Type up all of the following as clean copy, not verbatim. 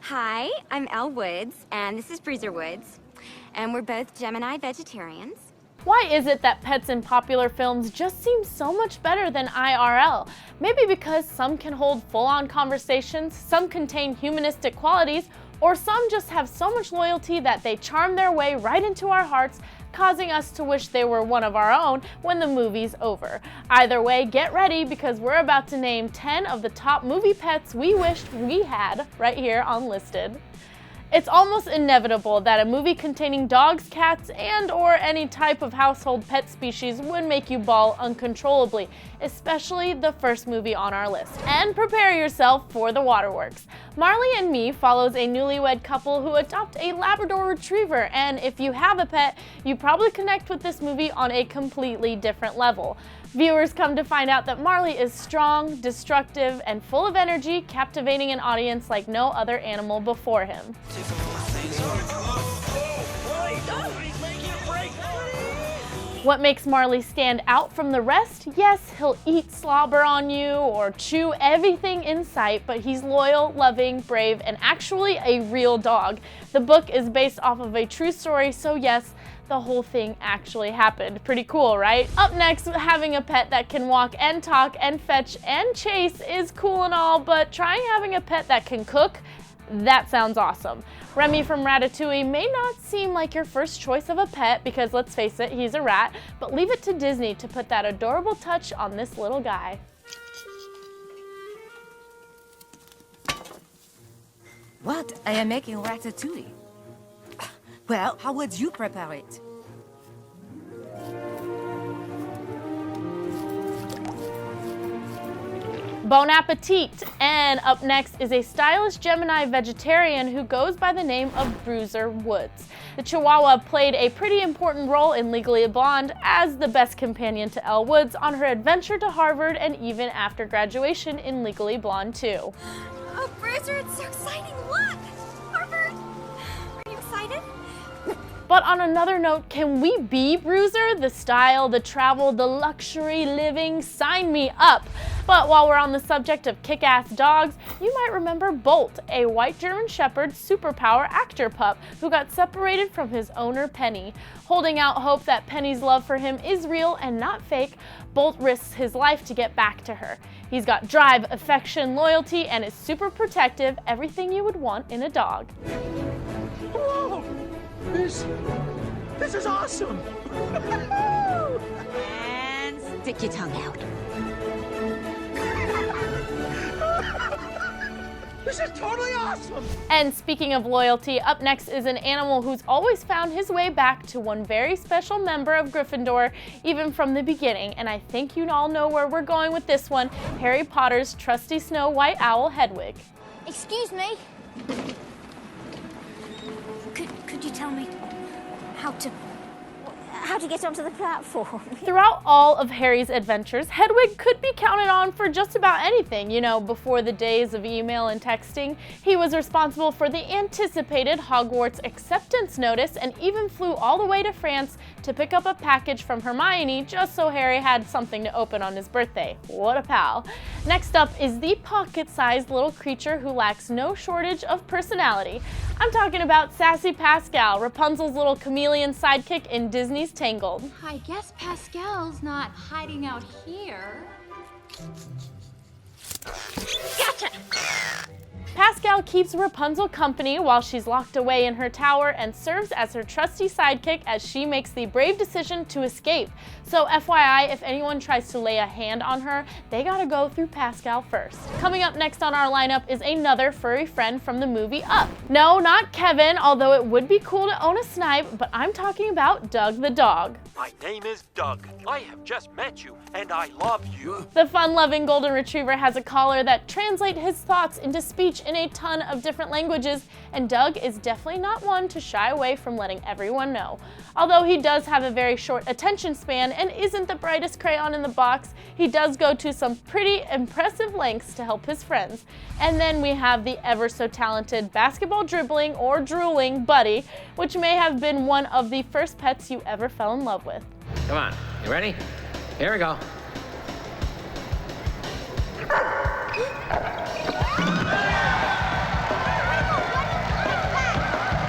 Hi, I'm Elle Woods, and this is Bruiser Woods, and we're both Gemini vegetarians. Why is it that pets in popular films just seem so much better than IRL? Maybe because some can hold full-on conversations, some contain humanistic qualities, or some just have so much loyalty that they charm their way right into our hearts, causing us to wish they were one of our own when the movie's over. Either way, get ready because we're about to name 10 of the top movie pets we wished we had right here on Listed. It's almost inevitable that a movie containing dogs, cats, and/or any type of household pet species would make you bawl uncontrollably, especially the first movie on our list. And prepare yourself for the waterworks. Marley and Me follows a newlywed couple who adopt a Labrador Retriever, and if you have a pet, you probably connect with this movie on a completely different level. Viewers come to find out that Marley is strong, destructive, and full of energy, captivating an audience like no other animal before him. What makes Marley stand out from the rest? Yes, he'll eat slobber on you or chew everything in sight, but he's loyal, loving, brave, and actually a real dog. The book is based off of a true story, so yes, the whole thing actually happened. Pretty cool, right? Up next, having a pet that can walk and talk and fetch and chase is cool and all, but trying having a pet that can cook? That sounds awesome. Remy from Ratatouille may not seem like your first choice of a pet because let's face it, he's a rat, but leave it to Disney to put that adorable touch on this little guy. What? I am making ratatouille. Well, how would you prepare it? Bon appetit! And up next is a stylish Gemini vegetarian who goes by the name of Bruiser Woods. The Chihuahua played a pretty important role in Legally Blonde as the best companion to Elle Woods on her adventure to Harvard and even after graduation in Legally Blonde 2. Oh, Bruiser, it's so exciting! Look! Harvard! Are you excited? But on another note, can we be Bruiser? The style, the travel, the luxury living, sign me up! But while we're on the subject of kick-ass dogs, you might remember Bolt, a white German Shepherd superpower actor pup who got separated from his owner Penny. Holding out hope that Penny's love for him is real and not fake, Bolt risks his life to get back to her. He's got drive, affection, loyalty, and is super protective, everything you would want in a dog. Whoa! This is awesome! And stick your tongue out. This is totally awesome! And speaking of loyalty, up next is an animal who's always found his way back to one very special member of Gryffindor, even from the beginning. And I think you all know where we're going with this one, Harry Potter's trusty Snow White owl, Hedwig. Excuse me? Could you tell me how to get onto the platform? Throughout all of Harry's adventures, Hedwig could be counted on for just about anything. You know, before the days of email and texting, he was responsible for the anticipated Hogwarts acceptance notice and even flew all the way to France to pick up a package from Hermione just so Harry had something to open on his birthday. What a pal. Next up is the pocket-sized little creature who lacks no shortage of personality. I'm talking about Sassy Pascal, Rapunzel's little chameleon sidekick in Disney's Tangled. I guess Pascal's not hiding out here. Gotcha! Pascal keeps Rapunzel company while she's locked away in her tower and serves as her trusty sidekick as she makes the brave decision to escape. So FYI, if anyone tries to lay a hand on her, they gotta go through Pascal first. Coming up next on our lineup is another furry friend from the movie Up. No, not Kevin, although it would be cool to own a snipe, but I'm talking about Doug the dog. My name is Doug. I have just met you, and I love you. The fun-loving golden retriever has a collar that translates his thoughts into speech in a ton of different languages, and Doug is definitely not one to shy away from letting everyone know. Although he does have a very short attention span and isn't the brightest crayon in the box, he does go to some pretty impressive lengths to help his friends. And then we have the ever so talented basketball dribbling or drooling Buddy, which may have been one of the first pets you ever fell in love with. Come on, you ready? Here we go.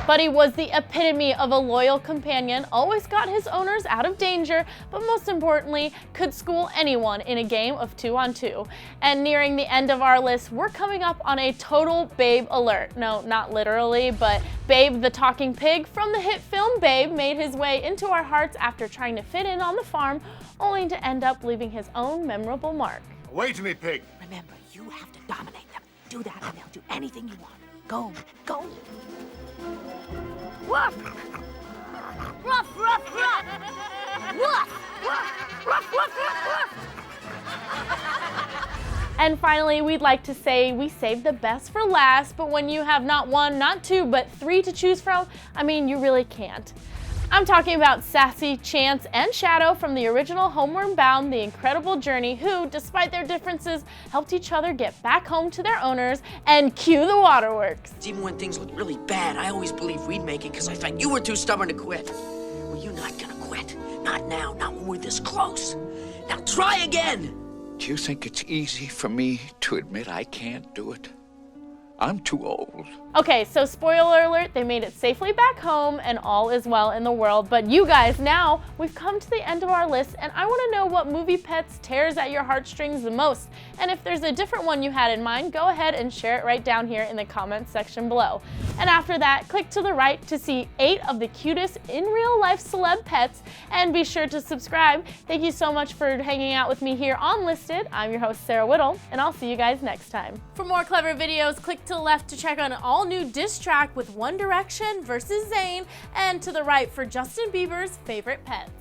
Buddy was the epitome of a loyal companion, always got his owners out of danger, but most importantly, could school anyone in a game of 2-on-2. And nearing the end of our list, we're coming up on a total Babe alert. No, not literally, but Babe the talking pig from the hit film Babe made his way into our hearts after trying to fit in on the farm, only to end up leaving his own memorable mark. Wait to me, pig. Remember, you have to dominate them. Do that and they'll do anything you want. Go, go. Woof! Ruff, ruff, ruff! Woof! Woof! Ruff, woof, woof, woof! And finally, we'd like to say we saved the best for last, but when you have not one, not two, but three to choose from, I mean, you really can't. I'm talking about Sassy, Chance, and Shadow from the original Homeward Bound: The Incredible Journey, who, despite their differences, helped each other get back home to their owners and cue the waterworks. Even when things look really bad, I always believed we'd make it because I thought you were too stubborn to quit. Well, you're not gonna quit. Not now, not when we're this close. Now try again! Do you think it's easy for me to admit I can't do it? I'm too old. Okay, so spoiler alert, they made it safely back home and all is well in the world. But you guys, now we've come to the end of our list and I want to know what movie pets tears at your heartstrings the most. And if there's a different one you had in mind, go ahead and share it right down here in the comments section below. And after that, click to the right to see 8 of the cutest in real life celeb pets and be sure to subscribe. Thank you so much for hanging out with me here on Listed. I'm your host, Sarah Whittle, and I'll see you guys next time. For more Clevver videos, click to the left to check out an all-new diss track with One Direction versus Zayn, and to the right for Justin Bieber's favorite pets.